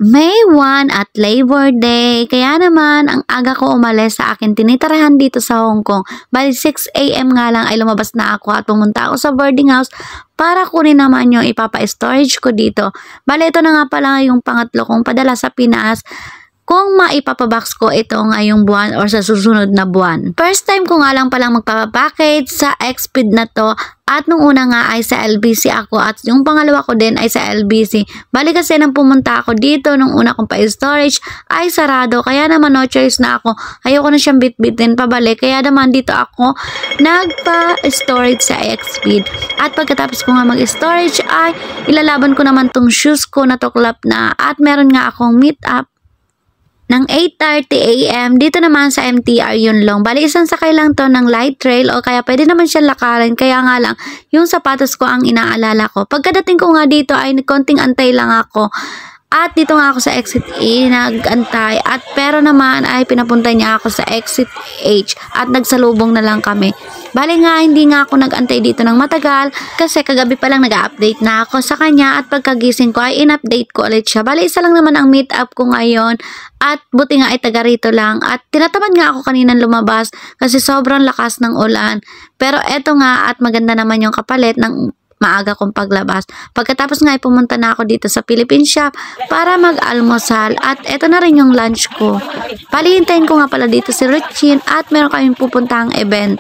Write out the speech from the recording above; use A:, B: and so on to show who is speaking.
A: May 1 at Labor Day, kaya naman ang aga ko umalis sa akin tinitirahan dito sa Hong Kong. Bali 6 AM nga lang ay lumabas na ako at pumunta ako sa boarding house para kunin naman yung ipapa-storage ko dito. Bali ito na nga pala yung pangatlo kong padala sa Pinas kung maipapabox ko ito ngayong buwan or sa susunod na buwan. First time ko nga lang palang magpapapackage sa Xpeed na to at nung una nga ay sa LBC ako at yung pangalawa ko din ay sa LBC. Bali kasi nang pumunta ako dito nung una kong pa-storage ay sarado kaya naman no choice na ako. Ayoko na siyang bit-bitin pabalik kaya naman dito ako nagpa-storage sa Xpeed. At pagkatapos ko nga mag-storage ay ilalaban ko naman tong shoes ko na tuklap na at meron nga akong meet up ng 8:30 AM, dito naman sa MTR Yuen Long. Bali, isang sakay lang to ng light trail o kaya pwede naman siya lakarin. Kaya nga lang, yung sapatos ko ang inaalala ko. Pagkadating ko nga dito ay konting antay lang ako. At dito nga ako sa exit E, nag-antay. At pero naman ay pinapunta niya ako sa exit H at nagsalubong na lang kami. Bali nga, hindi nga ako nag-antay dito ng matagal kasi kagabi pa lang nag-update na ako sa kanya at pagkagising ko ay in-update ko ulit siya. Bali, isa lang naman ang meet up ko ngayon at buti nga ay taga rito lang. At tinatamad nga ako kaninang lumabas kasi sobrang lakas ng ulan. Pero eto nga at maganda naman yung kapalit ng maaga kong paglabas. Pagkatapos nga ay pumunta na ako dito sa Philippine Shop para mag-almusal at eto na rin yung lunch ko. Palihintayin ko nga pala dito si Richin at meron kaming pupuntahang event.